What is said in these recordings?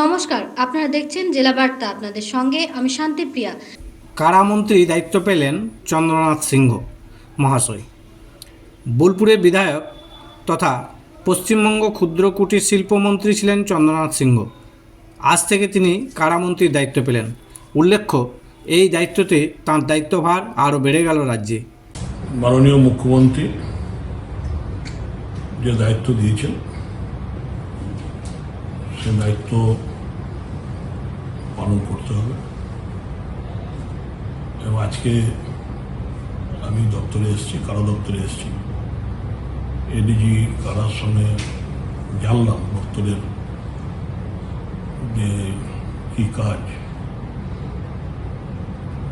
নমস্কার, আপনারা দেখছেন জেলা বার্তা। আপনাদের সঙ্গে আমি শান্তিপ্রিয়া। কারামন্ত্রী দায়িত্ব পেলেন চন্দ্রনাথ সিংহ মহাশয়। বোলপুরের বিধায়ক তথা পশ্চিমবঙ্গ ক্ষুদ্র কুটির শিল্পমন্ত্রী ছিলেন চন্দ্রনাথ সিংহ। আজ থেকে তিনি কারামন্ত্রীর দায়িত্ব পেলেন। উল্লেখ্য, এই দায়িত্বতে তাঁর দায়িত্বভার আরও বেড়ে গেল রাজ্যে। মাননীয় মুখ্যমন্ত্রী যে দায়িত্ব দিয়েছেন সে দায়িত্ব পালন করতে হবে। এবং আজকে আমি দপ্তরে এসেছি, কারা দপ্তরে এসেছি, এডিজি কারার সঙ্গে জানলাম দপ্তরের যে কী কাজ,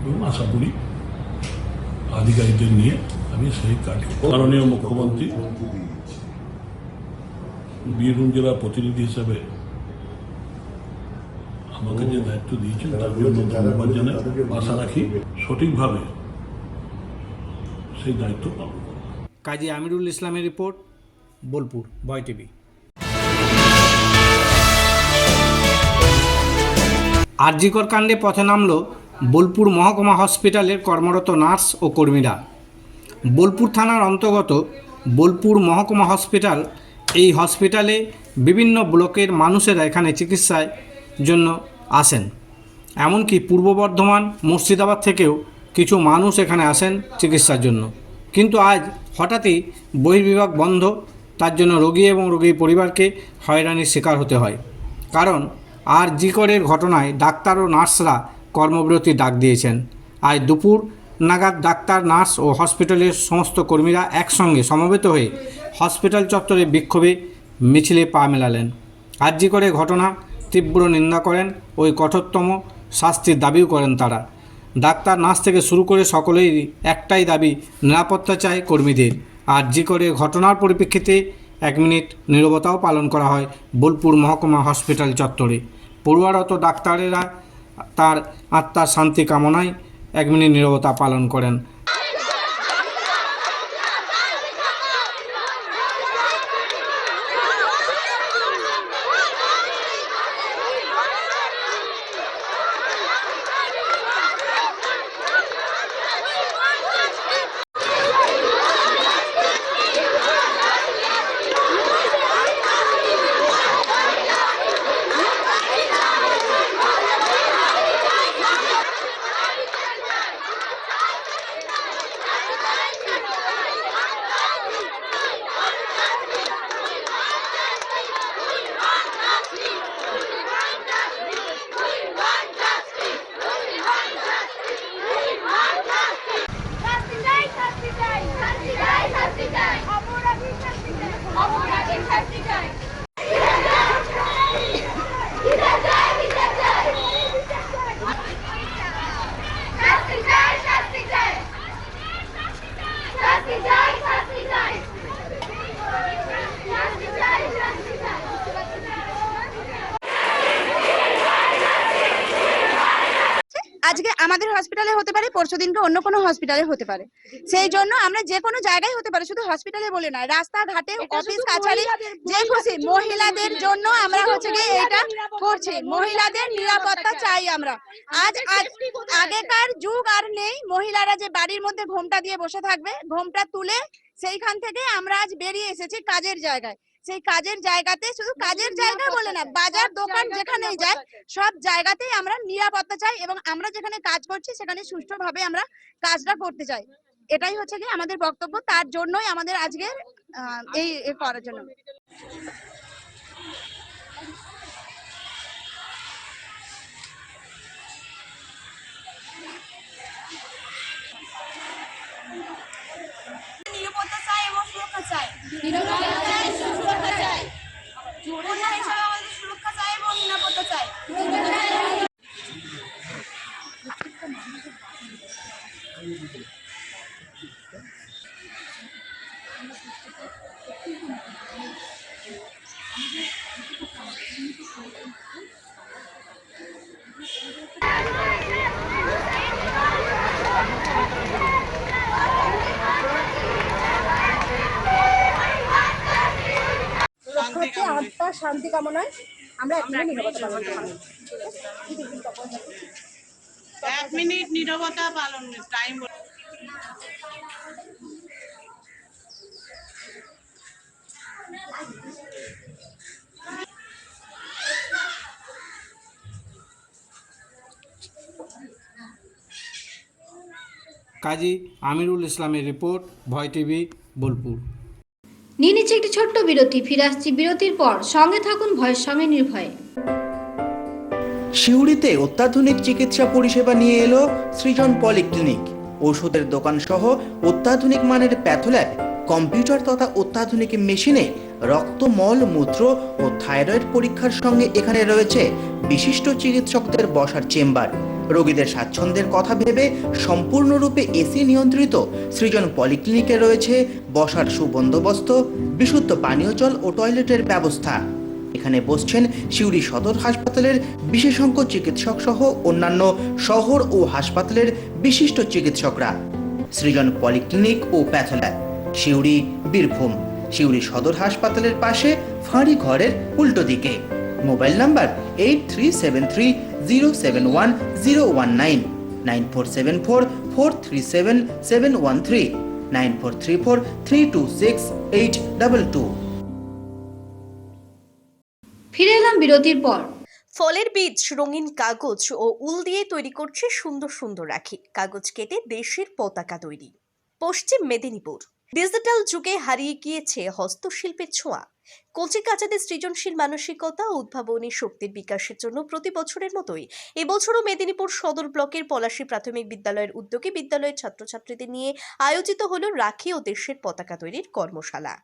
এবং আশা করি আধিকারিকদের নিয়ে আমি সেই কাজ করব। মাননীয় মুখ্যমন্ত্রী বীরভূম জেলার প্রতিনিধি হিসেবে আমাকে যে দায়িত্ব দিয়েছেন তার জন্য ধন্যবাদ জানাই। আশা রাখি সঠিকভাবে সেই দায়িত্ব পালন করব। কাজী আমিরুল ইসলামের রিপোর্ট, বোলপুর ভয় টিভি। আরজিকর কাণ্ডে পথে নামল বোলপুর মহকুমা হসপিটালের কর্মরত নার্স ও কর্মীরা। বোলপুর থানার অন্তর্গত বোলপুর মহকুমা হসপিটাল, এই হসপিটালে বিভিন্ন ব্লকের মানুষেরা এখানে চিকিৎসার জন্য আসেন। এমনকি পূর্ব বর্ধমান, মুর্শিদাবাদ থেকেও কিছু মানুষ এখানে আসেন চিকিৎসার জন্য। কিন্তু আজ হঠাৎই বহির্বিভাগ বন্ধ, তার জন্য রোগী এবং রোগীর পরিবারকে হয়রানির শিকার হতে হয়। কারণ আরজিকরের ঘটনায় ডাক্তার ও নার্সরা কর্মবিরতি ডাক দিয়েছেন। আজ দুপুর নাগাদ ডাক্তার, নার্স ও হসপিটালের সমস্ত কর্মীরা একসঙ্গে সমবেত হয়ে হসপিটাল চত্বরে বিক্ষোভে মিছিলে পা মেলালেন। আরজিকরের ঘটনা তীব্র নিন্দা করেন, ওই কঠোরতম শাস্তির দাবিও করেন তারা। ডাক্তার, নার্স থেকে শুরু করে সকলেই একটাই দাবি, নিরাপত্তা চাই কর্মীদের। আরজিকরের ঘটনার পরিপ্রেক্ষিতে 1 মিনিট নীরবতাও পালন করা হয় বোলপুর মহকুমা হসপিটাল চত্বরে। পড়ুয়ারত ডাক্তারেরা তার আত্মার শান্তি কামনায় 1 মিনিট নীরবতা পালন করেন। আজকে আমাদের হসপিটালে হতে পারে, পরশু দিনকে অন্য কোনো হসপিটালে হতে পারে। সেই জন্য আমরা যে কোনো জায়গায় হতে পারে, শুধু হসপিটালে বলে নয়, রাস্তাঘাটে, অফিস কাছারি, যে খুশি মহিলাদের জন্য আমরা হচ্ছে গিয়ে এটা করছি। মহিলাদের নিরাপত্তা চাই আমরা। আজ আগেকার যুগ আর নেই। মহিলারা যে বাড়ির মধ্যে ঘোমটা দিয়ে বসে থাকবে, ঘোমটা তুলে সেইখান থেকে আমরা আজ বেরিয়ে এসেছি কাজের জায়গায়। সেই কাজের জায়গাতে, শুধু কাজের জায়গা বলে না, বাজার দোকান যেখানেই যাই সব জায়গাতেই আমরা নিরাপত্তা চাই, এবং আমরা যেখানে কাজ করছি সেখানে সুষ্ঠুভাবে আমরা কাজটা করতে চাই। এটাই হচ্ছে কি আমাদের বক্তব্য। তার জন্যই আমাদের আজকের এই করার জন্য। নিরাপত্তা চাই এবং সুরক্ষা চাই। সুরক্ষা চাই, আমাদের সুরক্ষা চাই এবং নিরাপত্তা চাই। আত্মার শান্তি কামনায় আমরা 1 মিনিট নীরবতা পালন করব। 1 মিনিট নীরবতা পালন টাইম। কাজী আমিরুল ইসলামের রিপোর্ট, ভয় টিভি, বোলপুর। নিয়ে নিচ্ছে একটি ছোট্ট বিরতি, ফিরে আসছি বিরতির পর। সঙ্গে থাকুন ভয়ের সঙ্গে নির্ভয়ে। সিউড়িতে অত্যাধুনিক চিকিৎসা পরিষেবা নিয়ে এলো সৃজন পলিক্লিনিক। ওষুধের দোকান সহ অত্যাধুনিক মানের প্যাথোল্যাব, কম্পিউটার তথা অত্যাধুনিক মেশিনে রক্ত, মল, মূত্র ও থাইরয়েড পরীক্ষার সঙ্গে এখানে রয়েছে বিশিষ্ট চিকিৎসকদের বসার চেম্বার। রোগীদের স্বাচ্ছন্দ্যের কথা ভেবে সম্পূর্ণরূপে এসি নিয়ন্ত্রিত সৃজন পলিক্লিনিকে রয়েছে বসার সুবন্দোবস্ত, বিশুদ্ধ পানীয় জল ও টয়লেটের ব্যবস্থা। এখানে বসছেন সিউড়ি সদর হাসপাতালের বিশেষজ্ঞ চিকিৎসক সহ অন্যান্য শহর ও হাসপাতালের বিশিষ্ট চিকিৎসকরা। সৃজন পলিক্লিনিক ও প্যাথোল্যাব, সিউড়ি, বীরভূম। সিউড়ি সদর হাসপাতালের পাশে ফাঁড়ি ঘরের উল্টো দিকে। Mobile number 8373071019, 9474437713, 9434326822। ফিরে এলাম বিরতির পর। ফলের বীজ, রঙিন কাগজ ও উল দিয়ে তৈরি করছে সুন্দর সুন্দর রাখি। কাগজ কেটে দেশের পতাকা তৈরি। পশ্চিম মেদিনীপুর। ডিজিটাল যুগে হারিয়ে গিয়েছে হস্তশিল্পের ছোঁয়া। কচি কাচাদের সৃজনশীল মানসিকতা ও উদ্ভাবনী শক্তির বিকাশের জন্য প্রতি বছরের মতোই এবছরও মেদিনীপুর সদর ব্লকের পলাশী প্রাথমিক বিদ্যালয়ের উদ্যোগে বিদ্যালয়ের ছাত্রছাত্রীদের নিয়ে আয়োজিত হলো রাখি ও দেশের পতাকা তৈরির কর্মশালা।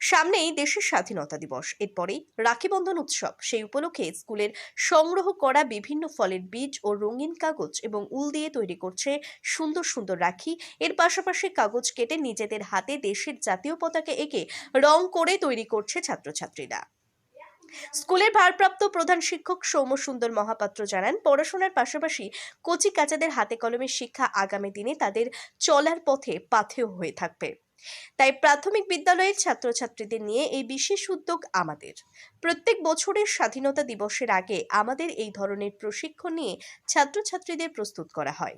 সামনেই দেশের স্বাধীনতা দিবস, এরপরেই রাখি বন্ধন উৎসব। সেই উপলক্ষে স্কুলের সংগ্রহ করা বিভিন্ন ফলের বীজ ও রঙিন কাগজ এবং উল দিয়ে তৈরি করছে সুন্দর সুন্দর রাখি। এর পাশাপাশি কাগজ কেটে নিজেদের হাতে দেশের জাতীয় পতাকা এঁকে রং করে তৈরি করছে ছাত্রছাত্রীরা। স্কুলের ভারপ্রাপ্ত প্রধান শিক্ষক সৌম্যসুন্দর মহাপাত্র জানান, পড়াশোনার পাশাপাশি কচি কাচাদের হাতে কলমের শিক্ষা আগামী দিনে তাদের চলার পথে পাথেয় হয়ে থাকবে। তাই প্রাথমিক বিদ্যালয়ের ছাত্রছাত্রীদের নিয়ে এই বিশেষ উদ্যোগ আমাদের। প্রত্যেক বছরের স্বাধীনতা দিবসের আগে আমাদের এই ধরনের প্রশিক্ষণ নিয়ে ছাত্রছাত্রীদের প্রস্তুত করা হয়।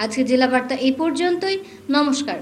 আজকে জেলা বার্তা এই পর্যন্তই। নমস্কার।